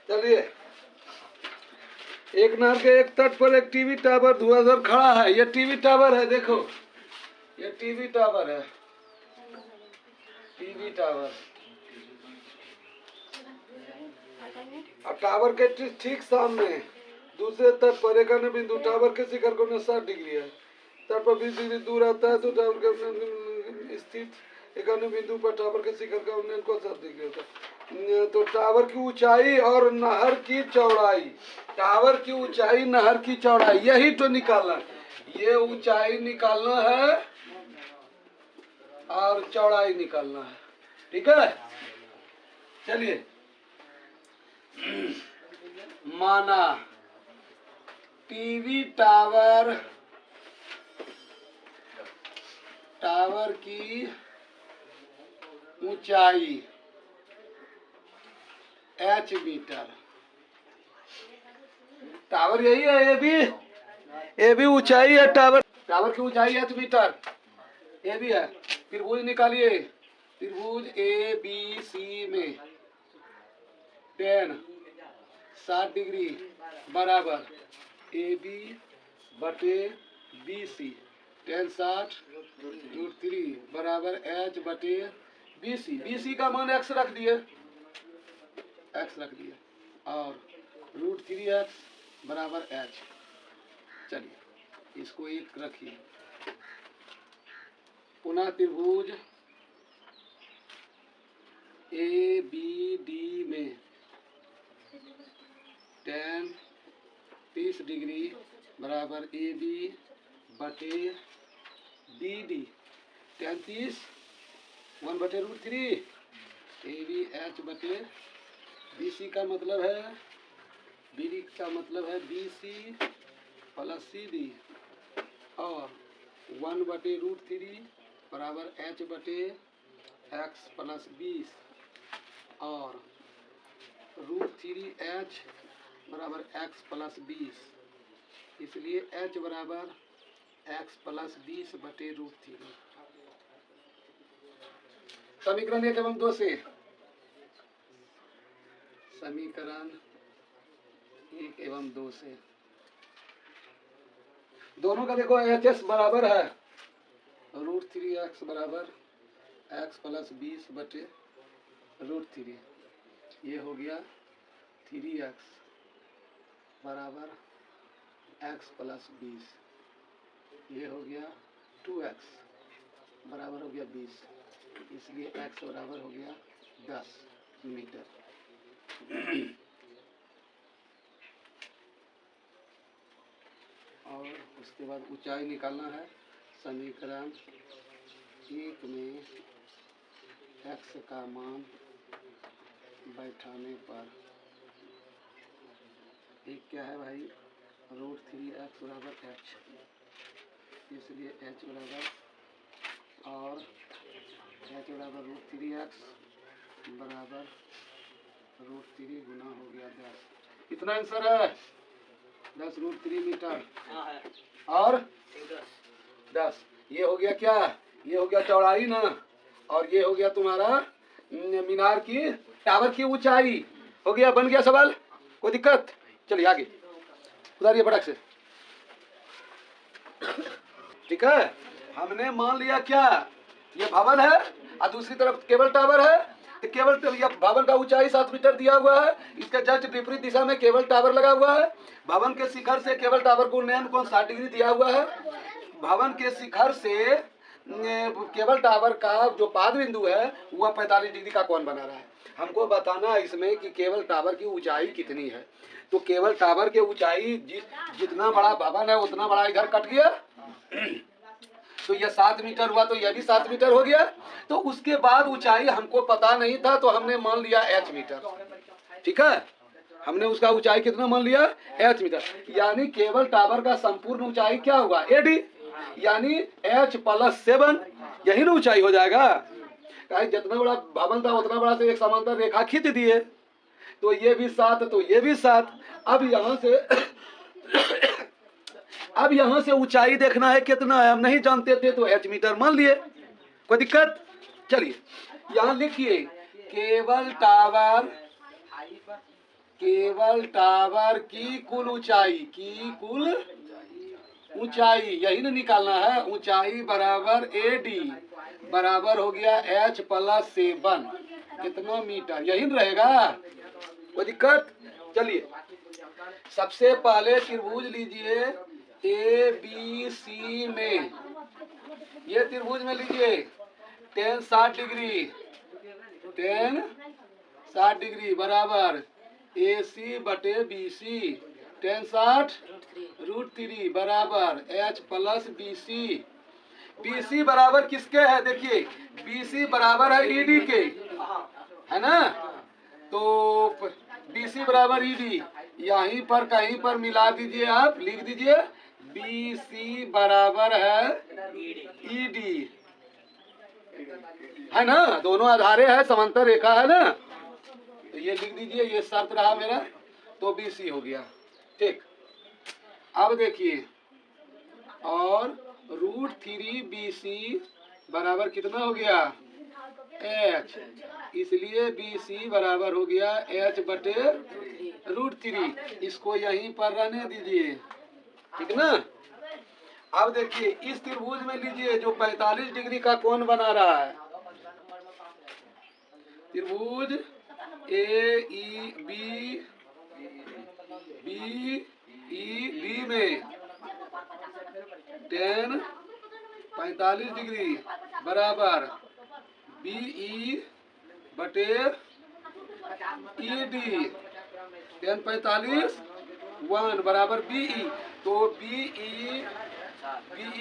चलिए, एक नहर के एक तट पर एक टीवी टावर धुआंधार खड़ा है। ये टीवी टावर है, देखो ये टीवी टावर है, टीवी टावर। और टावर के ठीक सामने दूसरे तट पर एक अन्य बिंदु, टावर के शिखर को 60 डिग्री है। तट पर 20 डिग्री दूर आता है तो टावर के स्थित एक अन्य बिंदु पर टावर के शिखर का उन्नयन को 60 डिग्री होता है। तो टावर की ऊंचाई और नहर की चौड़ाई, टावर की ऊंचाई नहर की चौड़ाई, यही तो निकालना। ये ऊंचाई निकालना है और चौड़ाई निकालना है, ठीक है। चलिए, माना टीवी टावर की ऊंचाई h मीटर। टावर यही है, ये भी ऊंचाई है। टावर की ऊंचाई h मीटर, ये भी है। त्रिभुज निकालिए, त्रिभुज ए बी सी में tan 60 डिग्री बराबर ए बी बटे बी सी, tan 60 √3 बराबर h बटे बी सी। बी सी का मान x रख दिए, और √3x बराबर h। चलिए, इसको एक रखिए। पुनः त्रिभुज ए बी डी में tan 30 डिग्री बराबर ए बी बटे बी डी, tan 30 1 बटे √3 ए बी एच बटे बी सी का मतलब है, बी डी का मतलब है B C plus C D, और 1 बटे √3 बराबर h बटे x प्लस 20, और √3h बराबर x प्लस 20, इसलिए h बराबर x प्लस 20 बटे √3। समीकरण 1 एवं 2 से, समीकरण 1 एवं 2 से दोनों का देखो, एच बराबर है √3x बराबर x प्लस 20 बटे √3। ये हो गया 3x बराबर x प्लस 20, ये हो गया 2x बराबर हो गया 20, इसलिए x बराबर हो गया 10 मीटर। और उसके बाद ऊंचाई निकालना है। समीकरण 1 में x का मान बैठाने पर एक क्या है भाई, √3x बराबर h, इसलिए h बराबर, और h बराबर √3x बराबर √3 गुना हो गया 10। कितना आंसर है? 10 √3 मीटर और 10। ये हो गया क्या, ये हो गया चौड़ाई ना, और ये हो गया तुम्हारा मीनार की टावर की ऊंचाई। हो गया, बन गया सवाल, कोई दिक्कत? चलिए आगे उतारिए फटाक से। ठीक है, हमने मान लिया क्या, ये भवन है और दूसरी तरफ केबल टावर है। तो केबल भवन का ऊंचाई 7 मीटर दिया हुआ है, इसके जस्ट विपरीत दिशा में केबल टावर लगा हुआ है। भवन के शिखर से केबल टावर को उन्नयन कोण 60 डिग्री दिया हुआ है। भवन के शिखर से केबल टावर का जो पाद बिंदु है वह 45 डिग्री का कोण बना रहा है। हमको बताना है इसमें कि केबल टावर की ऊंचाई कितनी है। तो केबल टावर की ऊंचाई जितना बड़ा भवन है उतना बड़ा इधर कट गया, तो यह 7 मीटर हुआ, तो यह भी 7 मीटर हो गया। तो उसके बाद ऊंचाई हमको पता नहीं था, तो हमने मान लिया h मीटर। ठीक है, हमने उसका ऊंचाई कितना मान लिया, h मीटर। यानी केबल टावर का संपूर्ण ऊंचाई क्या हुआ, AD, यानी h प्लस 7, यही ना ऊंचाई हो जाएगा। जितना बड़ा भवन था उतना बड़ा से एक समांतर रेखा खींच दिए, तो ये भी 7, तो ये भी 7। अब यहाँ से ऊंचाई देखना है कितना है, हम नहीं जानते थे तो h मीटर मान लिए, कोई दिक्कत? चलिए यहाँ लिखिए, केबल टावर केबल टावर की कुल ऊंचाई यही ना निकालना है। ऊंचाई बराबर AD बराबर हो गया H + 7 कितना मीटर, यही ना रहेगा, कोई दिक्कत। चलिए सबसे पहले त्रिभुज लीजिए ABC में, ये त्रिभुज में लीजिए tan 60 डिग्री, tan 60 डिग्री बराबर AC बटे BC, tan 60 √3 बराबर H + BC। BC बराबर किसके है, देखिए BC बराबर है ED के, है ना। तो BC बराबर ED, यहीं पर कहीं पर मिला दीजिए, आप लिख दीजिए BC बराबर है ED, है ना, दोनों आधारे है, समांतर रेखा है ना, तो ये लिख दीजिए, ये शर्त रहा मेरा, तो BC हो गया। ठीक, अब देखिए और √3 BC बराबर कितना हो गया H, इसलिए BC बराबर हो गया H बटे √3, इसको यहीं पर रहने दीजिए, ठीक ना। अब देखिए इस त्रिभुज में लीजिए जो 45 डिग्री का कोण बना रहा है, त्रिभुज AEB में tan 45 डिग्री बराबर BE बटे ED, tan 45 1 बराबर BE, तो BE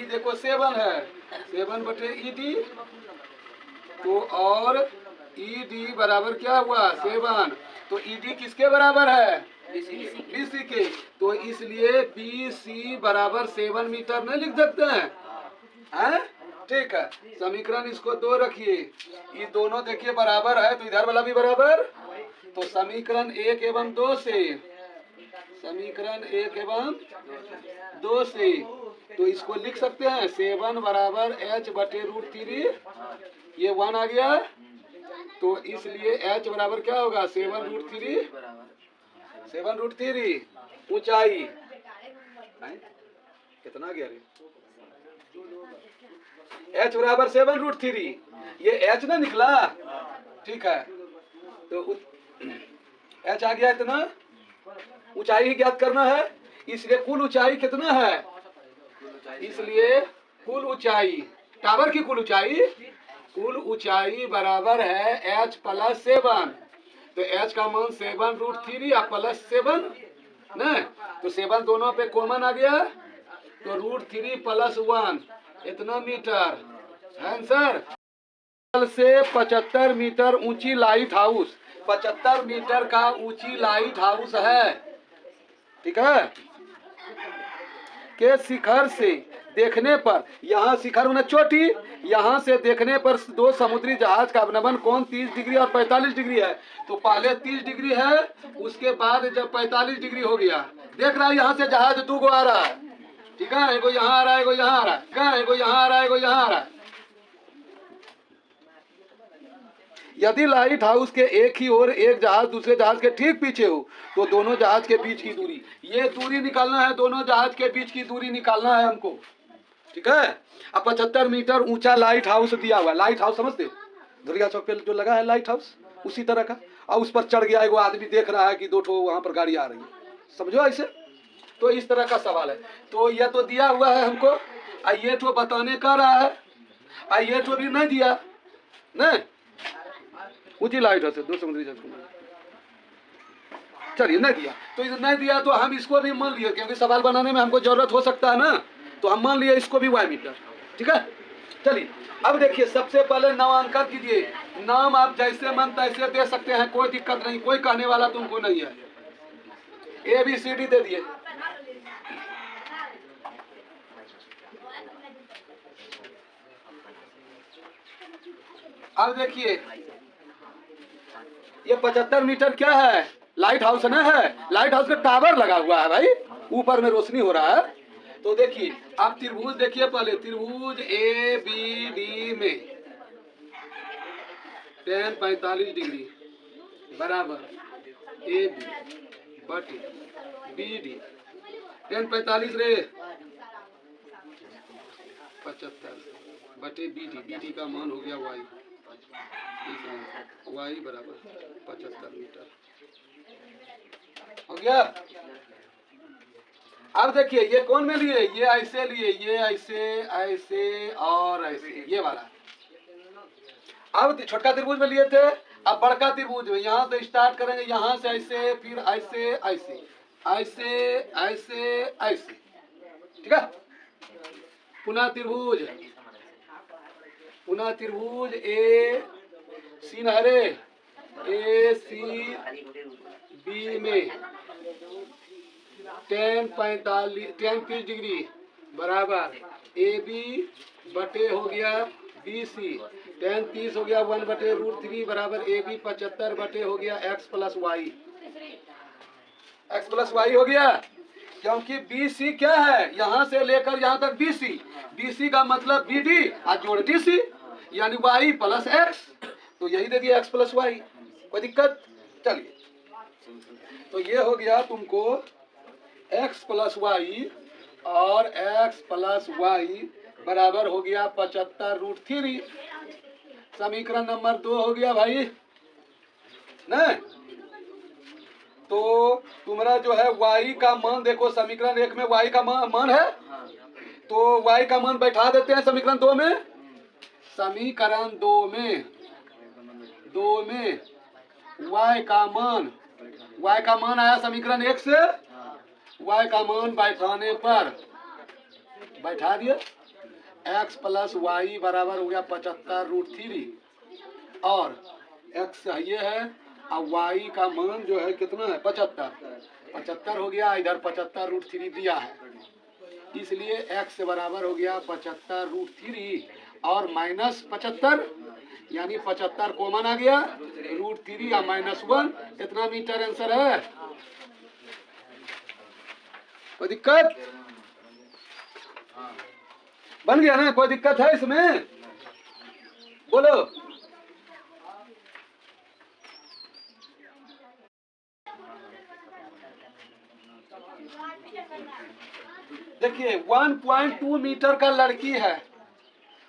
देखो 7 है, 7 बटे ED, तो और ED बराबर क्या हुआ 7, तो ED किसके बराबर है BC के, तो इसलिए BC बराबर 7 मीटर नहीं लिख सकते हैं, ठीक है। समीकरण इसको 2 रखिए, ये दोनों देखिए बराबर है, तो इधर वाला भी बराबर, तो समीकरण 1 एवं 2 से, समीकरण 1 एवं 2 से, तो इसको लिख सकते हैं 7 बराबर H बटे √3, ये 1 आ गया, तो इसलिए H बराबर क्या होगा 7√3 ऊंचाई, कितना गया रे, H बराबर 7√3, ये H ना निकला, ठीक है, तो H आ गया इतना, ऊंचाई ही ज्ञात करना है, इसलिए कुल ऊंचाई कितना है, इसलिए कुल ऊंचाई, टावर की कुल ऊंचाई बराबर है H + 7, तो H का मान 7√3 या +7 ना, तो 7 दोनों पे कॉमन आ गया, तो √3 + 1 इतना मीटर है आंसर। से 75 मीटर ऊंची लाइट हाउस, 75 मीटर का ऊंची लाइट हाउस है, ठीक है, के शिखर से देखने पर, यहाँ शिखर में चोटी, यहाँ से देखने पर 2 समुद्री जहाज का अवनमन कोण 30 डिग्री और 45 डिग्री है, तो पहले 30 डिग्री है, उसके बाद जब 45 डिग्री हो गया, देख रहा है यहाँ से जहाज 2 गो आ रहा है, ठीक है, एगो यहाँ आ रहा है, एगो यहाँ आ रहा है, ठीक है, एगो यहाँ आ रहा है, एगो यहाँ आ रहा है। यदि लाइट हाउस के एक ही ओर एक जहाज दूसरे जहाज के ठीक पीछे हो, तो दोनों जहाज के बीच की दूरी, ये दूरी निकालना है, दोनों जहाज के बीच की दूरी निकालना है हमको, ठीक है। अब 75 मीटर ऊंचा लाइट हाउस दिया हुआ है, लाइट हाउस समझते, दुर्गा चौक पे जो लगा है लाइट हाउस, उसी तरह का, और उस पर चढ़ गया एगो आदमी, देख रहा है कि 2 ठो वहां पर गाड़ी आ रही है, समझो ऐसे, तो इस तरह का सवाल है। तो यह तो दिया हुआ है हमको, ये तो बताने का रहा है, ये तो भी नहीं दिया नहीं, ऊंची लाइट है 2 समुद्री जहाज को, चलिए नहीं दिया, तो इसे नहीं दिया तो हम इसको भी मान लिए, क्योंकि सवाल बनाने में हमको जरूरत हो सकता है ना, तो हम मान लिए इसको भी y मीटर, ठीक है। चलिए अब देखिए, सबसे पहले नामांकन कीजिए, नाम आप जैसे मन तैसे दे सकते हैं, कोई दिक्कत नहीं, कोई कहने वाला तुमको नहीं है, ABCD दे दिए। अब देखिए ये 75 मीटर क्या है, लाइट हाउस ना है, लाइट हाउस का टावर लगा हुआ है भाई, ऊपर में रोशनी हो रहा है। तो देखिए आप त्रिभुज देखिए, पहले त्रिभुज ABD में tan 45 डिग्री बराबर AB, बटे बी डी 1045 रे 75 बटे बी डी का मान हो गया वाई, वाई बराबर 75 मीटर हो गया। अब देखिए ये कौन में लिए, ये ऐसे लिए, ये ऐसे ऐसे और ऐसे, ये वाला। अब छोटका त्रिभुज में लिए थे, अब बड़का त्रिभुज में यहाँ से स्टार्ट करेंगे, यहाँ से ऐसे, फिर ऐसे ऐसे ऐसे ऐसे ऐसे, ठीक है। पुनः त्रिभुज, पुनः त्रिभुज ए सी नहरे, ए सी बी में 10 डिग्री बराबर ए बी बटे हो गया बी सी 10 हो गया 1/√3 बराबर ए बी 75 बटे हो गया x plus Y, x plus Y हो गया। क्योंकि बी सी क्या है, यहाँ से लेकर यहाँ तक बी सी का मतलब बी डी और जोड़ डी सी, यानी वाई प्लस एक्स, तो यही दे दिया x प्लस वाई। कोई दिक्कत? चलिए, तो ये हो गया तुमको x प्लस वाई और x प्लस वाई बराबर हो गया 75√3। समीकरण नंबर 2 हो गया भाई न। तो तुम्हारा जो है y का मान देखो, समीकरण 1 में y का मान है, तो y का मान बैठा देते हैं समीकरण 2 में। समीकरण 2 में y का मान आया समीकरण 1 से, y का मान बैठाने पर बैठा दिए, x प्लस वाई बराबर हो गया 75√3 और x ये है और y का मान जो है कितना है 75 हो गया, इधर 75√3 दिया है, इसलिए x बराबर हो गया 75√3 और माइनस 75, यानी 75 कॉमन आ गया, √3 या -1, इतना मीटर आंसर है। कोई दिक्कत? बन गया ना? कोई दिक्कत है इसमें? बोलो। देखिए 1.2 मीटर का लड़की है,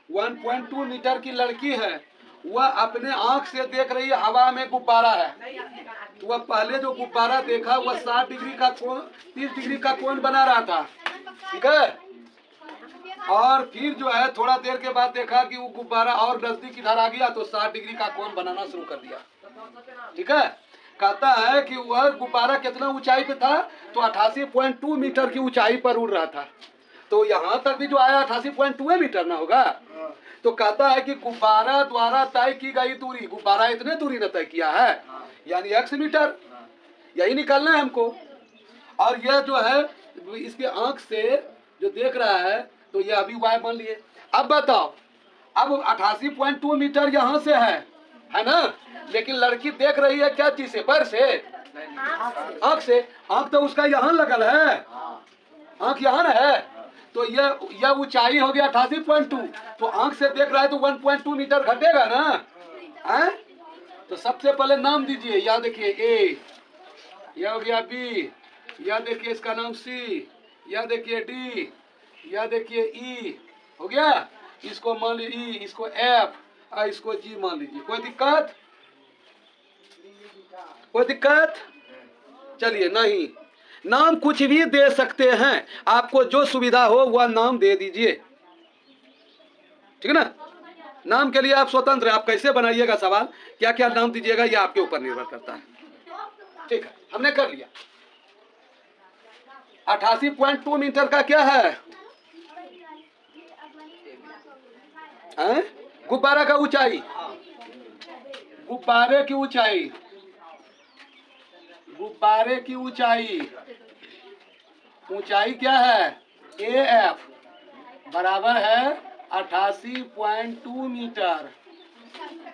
1.2 मीटर की लड़की है, वह अपने आंख से देख रही है हवा में गुब्बारा है। तो वह पहले जो गुब्बारा देखा वह 60 डिग्री का कोण, 30 डिग्री का कोण बना रहा था, ठीक है। और फिर जो है थोड़ा देर के बाद देखा कि वो गुब्बारा और नजदीक इधर आ गया तो 60 डिग्री का कोण बनाना शुरू कर दिया, ठीक है। कहता है कि वह गुब्बारा कितना ऊंचाई पे था, तो 88.2 मीटर की ऊंचाई पर उड़ रहा था। तो यहाँ तक भी जो आया 88.2 मीटर ना होगा। तो कहता है कि गुब्बारा द्वारा तय की गई दूरी, गुब्बारा इतने दूरी ने तय किया है, यानी x मीटर, यही निकालना है हमको। और यह जो है इसके आंख से जो देख रहा है, तो ये अभी y मान लिए। अब बताओ, अब 88.2 मीटर यहाँ से है ना, लेकिन लड़की देख रही है क्या चीज से, पर से, आंख से। आंख तो उसका यहाँ लगल है, आंख यहाँ ना है, तो यह ऊंचाई हो गया 88.2, तो आंख से देख रहा है तो 1.2 मीटर घटेगा ना, हैं? तो सबसे पहले नाम दीजिए, यहाँ देखिए ए, यह हो गया बी, यह देखिए इसका नाम सी, यह देखिए डी, यह देखिए ई, हो गया। इसको मान लीजिए ई, इसको एफ और इसको जी मान लीजिए। कोई दिक्कत? कोई दिक्कत? चलिए, नहीं, नाम कुछ भी दे सकते हैं, आपको जो सुविधा हो वह नाम दे दीजिए, ठीक है ना। नाम के लिए आप स्वतंत्र हैं, आप कैसे बनाइएगा सवाल, क्या क्या नाम दीजिएगा, यह आपके ऊपर निर्भर करता है, ठीक है। हमने कर लिया। 88.2 मीटर का क्या है, गुब्बारा का ऊंचाई, गुब्बारे की ऊंचाई, गुब्बारे की ऊंचाई, ऊंचाई क्या है, AF बराबर है 88.2 मीटर,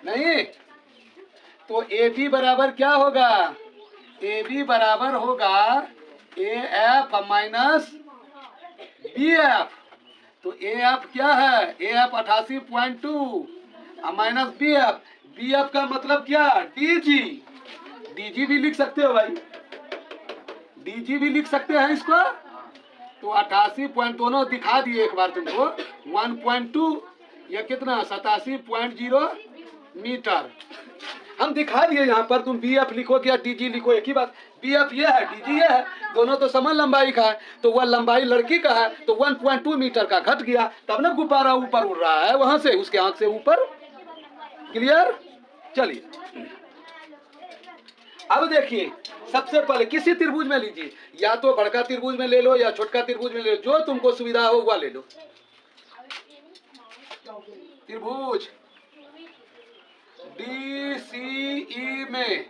नहीं तो AB बराबर क्या होगा, AB बराबर होगा AF माइनस BF। तो AF क्या है, AF 88.2 माइनस BF, BF का मतलब क्या, DG, DG भी लिख सकते हो भाई, डीजी भी लिख सकते हैं इसको। तो 88 पॉइंट दोनों दिखा दिए एक बार तुमको। 1.2 या कितना 87.0 मीटर हम दिखा दिए यहाँ पर। तुम BF लिखो या DG लिखो एक ही बात। BF ये है, DG ये है, दोनों तो समान लंबाई का है। तो वह लंबाई लड़की का है तो 1.2 मीटर का घट गया, तब ना गुब्बारा ऊपर उड़ रहा है वहां से, उसके आंख से ऊपर। क्लियर? चलिए अब देखिए, सबसे पहले किसी त्रिभुज में लीजिए, या तो बड़का त्रिभुज में ले लो या छोटका त्रिभुज में ले लो, जो तुमको सुविधा हो वह ले लो। त्रिभुज DCE में,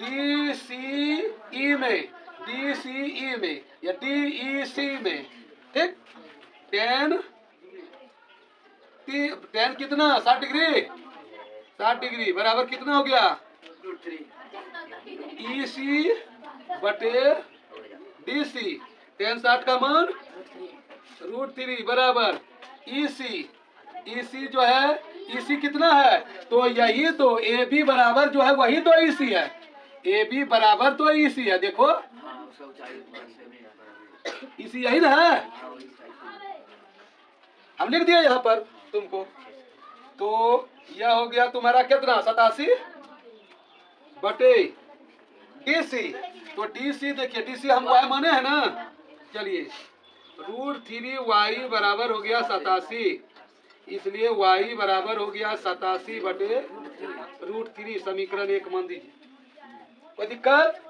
DCE में, DCE में या DEC में, ठीक। tan कितना 60 डिग्री, 60 डिग्री बराबर कितना हो गया EC बटे DC। tan 60 का मान √3 बराबर EC जो है, EC कितना है, तो यही तो AB बराबर जो है वही तो EC है। AB बराबर तो EC है, देखो EC यही ना है, हम लिख दिया यहाँ पर तुमको। तो यह हो गया तुम्हारा कितना 87 बटे DC। तो DC देखिए, DC हम y माने है ना। चलिए √3y बराबर हो गया 87, इसलिए y बराबर हो गया 87 बटे √3। समीकरण 1 मान दीजिए, कोई दिक्कत?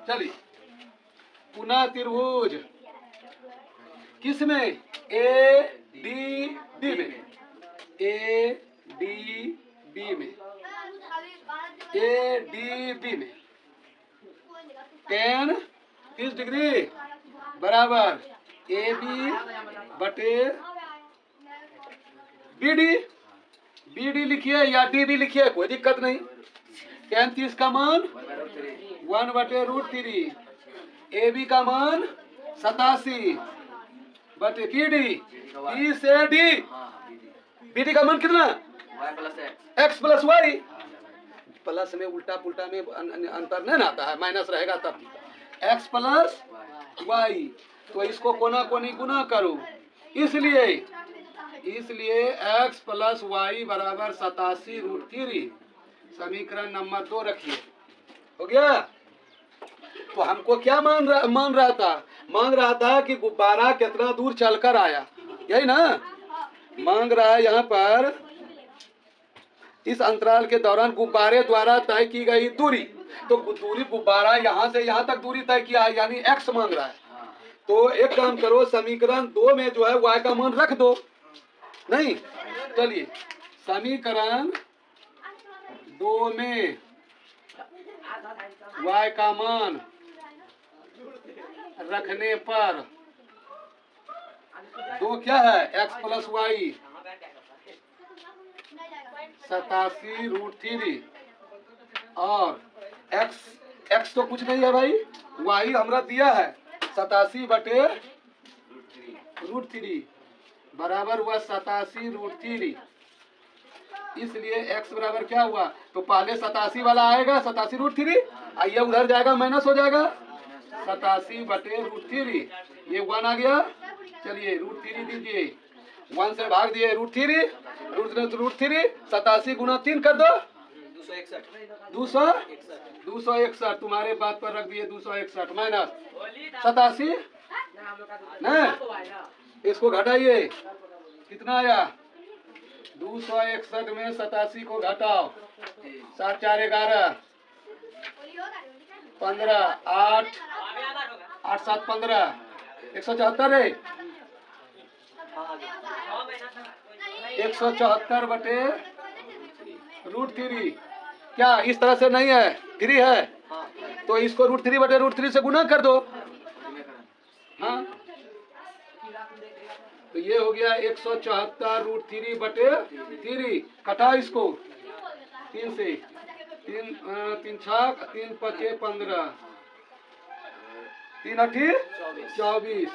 चलिए पुनः त्रिभुज किस में, ADB में, ADB में, ADB में tan 30 डिग्री बराबर AB बटे BD लिखिए या DB लिखिए, कोई दिक्कत नहीं। tan 30 का मान 1 बटे √3, AB का मान 87 बटे BD से D। BD का मान कितना x प्लस वाई। प्लस में उल्टा पुल्टा में अंतर नहीं आता है, माइनस रहेगा तब x प्लस वाई। तो इसको कोना कोनी गुना करो, इसलिए x प्लस वाई बराबर 87 √3। समीकरण नंबर 2 रखिए, हो गया। तो हमको क्या मान रहा था कि गुब्बारा कितना दूर चलकर आया, यही ना मांग रहा है। यहाँ पर इस अंतराल के दौरान गुब्बारे द्वारा तय की गई दूरी, तो दूरी गुब्बारा यहाँ से यहाँ तक दूरी तय किया है, यानी x मांग रहा है। तो एक काम करो, समीकरण 2 में जो है y का मान रख दो। नहीं, चलिए समीकरण 2 में y का मान रखने पर 2 क्या है, x प्लस वाई 87 √3 और x तो कुछ नहीं है भाई, y हमरा दिया है 87 बटे √3 बराबर हुआ 87 √3। इसलिए x बराबर क्या हुआ, तो पहले 87 वाला आएगा 87 √3, आइए उधर जाएगा माइनस हो जाएगा 87 बटे √3, ये 1 आ गया। चलिए √3 दीजिए, 1 से भाग दिए √3, √3 87 गुना 3 कर दो 261। तुम्हारे बात पर रख दिए 261 माइनस 87 न, इसको घटाइए कितना आया 261 में 87 को घटाओ, 7 4 11 15 8 8 7 15 174 है, 174 बटे √3। क्या इस तरह से नहीं है, 3 है, तो इसको √3 बटे √3 से गुना कर दो। हाँ, तो ये हो गया 174 √3 बटे 3, कटा इसको 3 से, 3 3 6 3 5 15 3 8 24,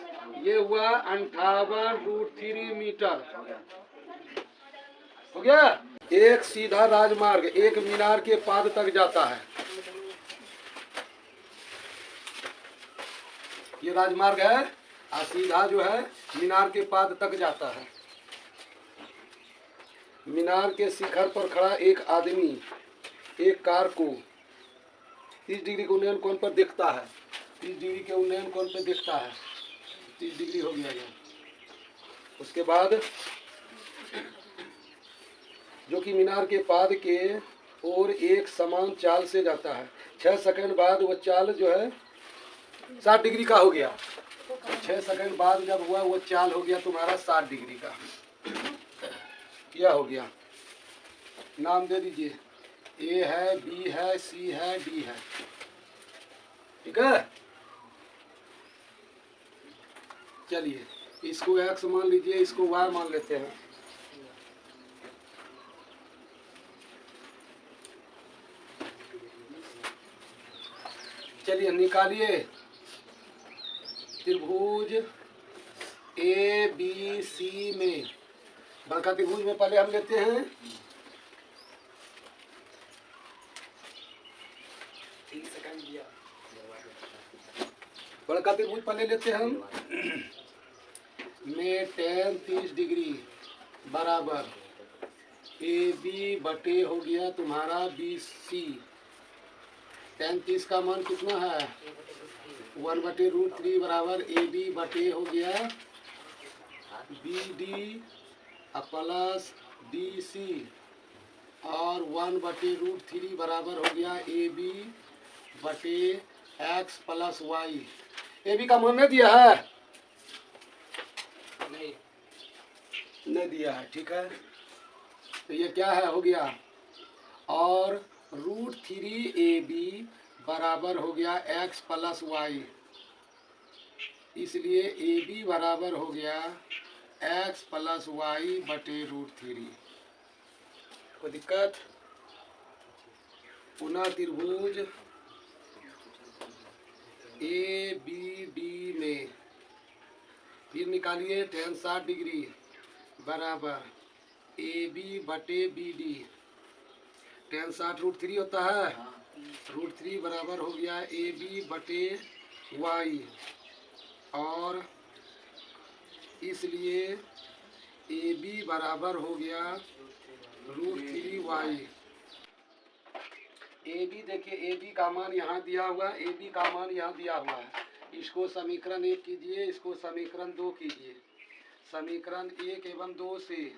ये हुआ 58 √3 मीटर। हो गया। एक सीधा राजमार्ग एक मीनार के पाद तक जाता है। ये राजमार्ग है और सीधा जो है मीनार के पाद तक जाता है। मीनार के शिखर पर खड़ा एक आदमी एक कार को 30 डिग्री के उन्नयन कोण पर देखता है। 30 डिग्री के उन्नयन कोण पर देखता है। 30 डिग्री हो गया ये। उसके बाद जो कि मीनार के पाद के और एक समान चाल से जाता है। 6 सेकंड बाद वह चाल जो है 60 डिग्री का हो गया। 6 सेकंड बाद जब हुआ वो चाल हो गया तुम्हारा 60 डिग्री का। क्या हो गया? नाम दे दीजिए। ए है, बी है, सी है, डी है। ठीक है, चलिए इसको एक्स मान लीजिए, इसको वाई मान लेते हैं। चलिए निकालिए त्रिभुज ए बी सी में। बड़का त्रिभुज में पहले हम लेते हैं बड़का त्रिभुज पहले लेते हैं हम में tan 30 डिग्री बराबर ए बी बटे हो गया तुम्हारा बी सी। tan 30 का मान कितना है? 1/√3 बराबर ए बी बटे हो गया B D plus D C और 1/√3 बराबर हो गया ए बी बटे X plus Y. A B का मान नहीं दिया है? नहीं दिया है। ठीक है, तो ये क्या है? हो गया और √3 ए बी बराबर हो गया एक्स प्लस वाई। इसलिए ए बी बराबर हो गया एक्स प्लस वाई बटे √3। कोई दिक्कत? पुनः त्रिभुज ए बी डी में फिर निकालिए tan 60 डिग्री बराबर ए बी बटे बी डी। tan 60 √3 होता है। √3 बराबर हो गया ए बी बटे वाई और इसलिए ए बी बराबर हो गया √3 वाई। ए बी देखिए, ए बी का मान यहाँ दिया हुआ है, ए बी का मान यहाँ दिया हुआ है। इसको समीकरण 1 कीजिए, इसको समीकरण 2 कीजिए। समीकरण 1 एवं 2 से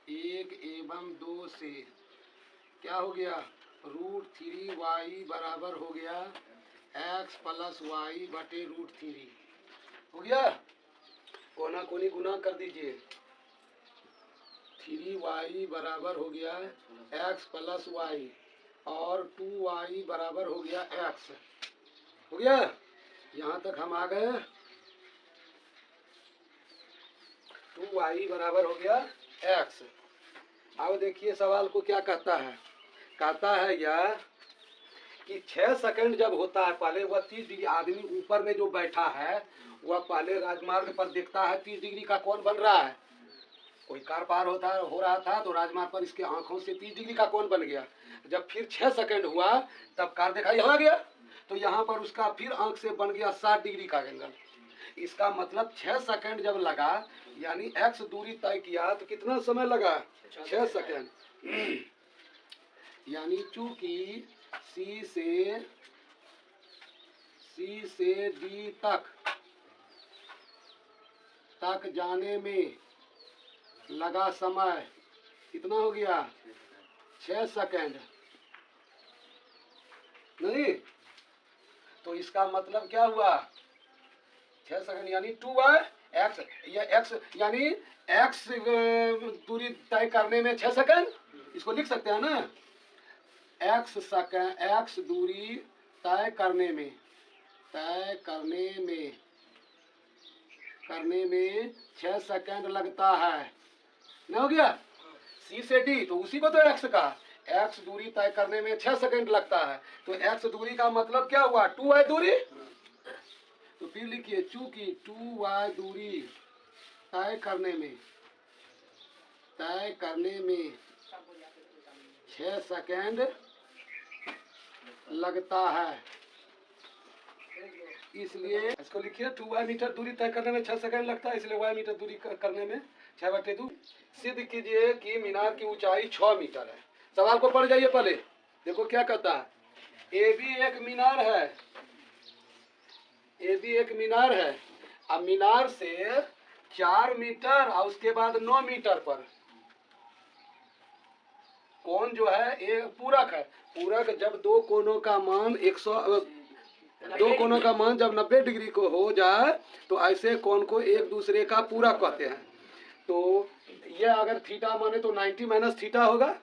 1 एवं 2 से क्या हो गया? √3 वाई बराबर हो गया एक्स प्लस वाई बटे √3। हो गया? कोना कोनी गुना कर दीजिए। 3y बराबर हो गया एक्स प्लस वाई और 2y बराबर हो गया x। हो गया? यहाँ तक हम आ गए। 2y बराबर हो गया x। अब देखिए सवाल को क्या कहता है। कहता है यह कि 6 सेकंड जब होता है, पहले वह 30 डिग्री आदमी ऊपर में जो बैठा है वह पहले राजमार्ग पर देखता है 30 डिग्री का कोण बन रहा है। कोई कार पार हो रहा था तो राजमार्ग पर इसके आंखों से 30 डिग्री का कोण बन गया। जब फिर 6 सेकंड हुआ तब कार देखा यहाँ गया, तो यहाँ पर उसका फिर आंख से बन गया 60 डिग्री का एंगल। इसका मतलब 6 सेकंड जब लगा, यानी x दूरी तय किया तो कितना समय लगा? 6 सेकंड। यानी चूंकि C से D तक जाने में लगा समय कितना हो गया? 6 सेकंड। नहीं तो इसका मतलब क्या हुआ? 6 सेकंड यानी 2x, ये x यानी x दूरी तय करने में 6 सेकंड। इसको लिख सकते हैं ना, x दूरी तय करने में 6 सेकंड लगता है। नहीं हो गया? C से D तो उसी को तो x का, x दूरी तय करने में 6 सेकंड लगता है। तो x दूरी का मतलब क्या हुआ? 2y दूरी। तो फिर लिखिए चूंकि 2y दूरी तय करने में 6 सेकंड लगता है। इसलिए इसको लिखिए 2y मीटर दूरी तय करने में 6 सेकंड लगता है, इसलिए y मीटर दूरी करने में 6/2। सिद्ध कीजिए कि मीनार की ऊंचाई 6 मीटर है। सवाल को पढ़ जाइए पहले, देखो क्या कहता है। ए भी एक मीनार है, ए भी एक मीनार है। अब मीनार से 4 मीटर और उसके बाद 9 मीटर पर कौन जो है एक पूरक है। पूरक जब दो कोनों का मान 90 डिग्री को हो जाए तो ऐसे कोण को एक दूसरे का पूरक कहते हैं। तो यह अगर थीटा माने तो 90 माइनस थीटा होगा,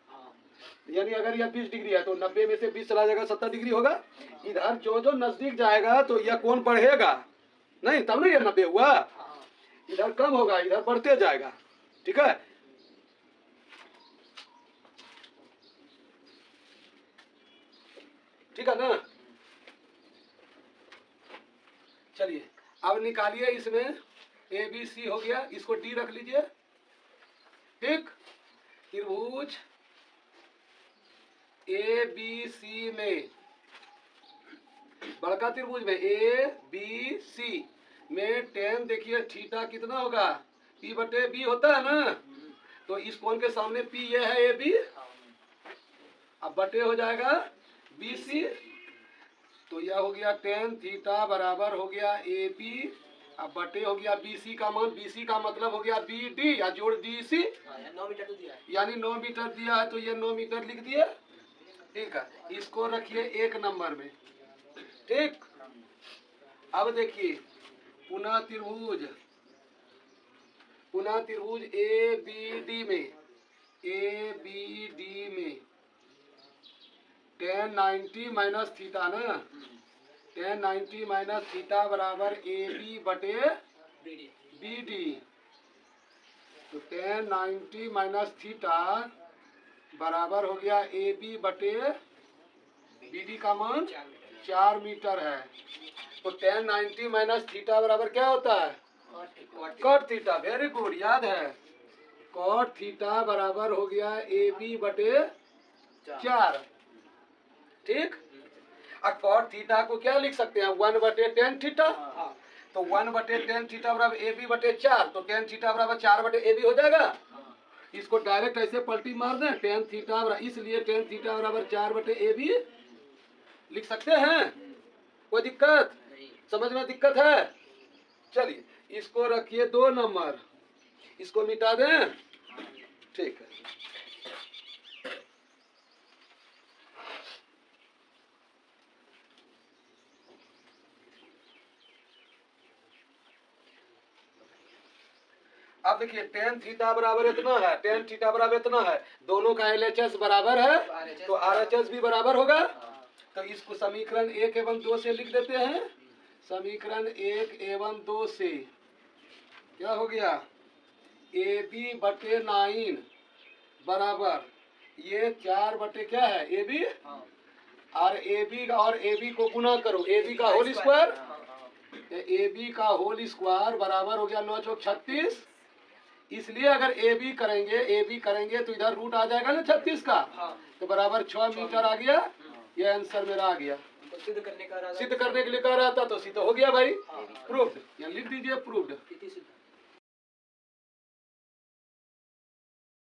यानी अगर यह 20 डिग्री है तो 90 में से 20 चला जाएगा, 70 डिग्री होगा। इधर जो जो नजदीक जाएगा तो यह कोण बढ़ेगा, नहीं तब नहीं यह 90 हुआ, इधर कम होगा, इधर बढ़ते जाएगा। ठीक है, ठीक है ना। चलिए अब निकालिए, इसमें ए बी सी हो गया, इसको डी रख लीजिए। ठीक, त्रिभुज ए बी सी में, बड़का त्रिभुज में ए बी सी में tan देखिए थीटा कितना होगा, P बटे बी होता है ना। तो इस कोण के सामने P ये है ए बी, अब बटे हो जाएगा बी सी, तो यह हो गया tan थीटा बराबर हो गया ए बी, अब बटे हो गया बी सी का मान, बी सी का मतलब हो गया बी डी या जोड़ डी सी, 9 मीटर तो दिया है, यानी 9 मीटर दिया है तो ये 9 मीटर लिख दिए। ठीक है, इसको रखिए 1 नंबर में। ठीक, अब देखिए पुनः त्रिभुज ए बी डी में, ए बी डी में tan 90 माइनस थीटा ना, tan 90 माइनस थीटा बराबर ए बी बटे बी डी। तो tan 90 माइनस थीटा बराबर हो गया ए बी बटे बी डी का मान 4 मीटर है। तो tan 90 माइनस थीटा बराबर क्या होता है, कॉट थीटा। वेरी गुड, याद है, कॉट थीटा बराबर हो गया ए बी बटे 4। ठीक, अब कॉट थीटा को क्या लिख सकते हैं, 1 बटे tan थीटा। तो 1 बटे tan थीटा बराबर ए बी बटे 4, तो tan थीटा बराबर 4 बटे ए बी हो जाएगा। इसको डायरेक्ट ऐसे पलटी मार दें, tan थीटा बराबर, इसलिए tan थीटा बराबर 4 बटे ए बी लिख सकते हैं। कोई दिक्कत, समझ में दिक्कत है? चलिए इसको रखिए 2 नंबर, इसको मिटा दें। ठीक है, अब देखिए tan थीटा बराबर इतना है, tan थीटा बराबर इतना है, दोनों का LHS बराबर है तो RHS भी बराबर होगा। तो इसको समीकरण 1 एवं 2 से लिख देते हैं। समीकरण 1 एवं 2 से क्या हो गया, ए बी बटे 9 बराबर ये 4 बटे क्या है ए बी, और ए बी को गुना करो, ए बी का होल स्क्वायर, ए बी का होल स्क्वायर बराबर हो गया 9 चौक 36। इसलिए अगर ए बी करेंगे तो इधर रूट आ जाएगा ना 36 का, तो बराबर 6 मीटर आ गया। ये आंसर मेरा आ गया। तो सिद्ध करने के लिए कह रहा था तो सिद्ध हो गया भाई, प्रूव्ड, या लिख दीजिए प्रूव्ड।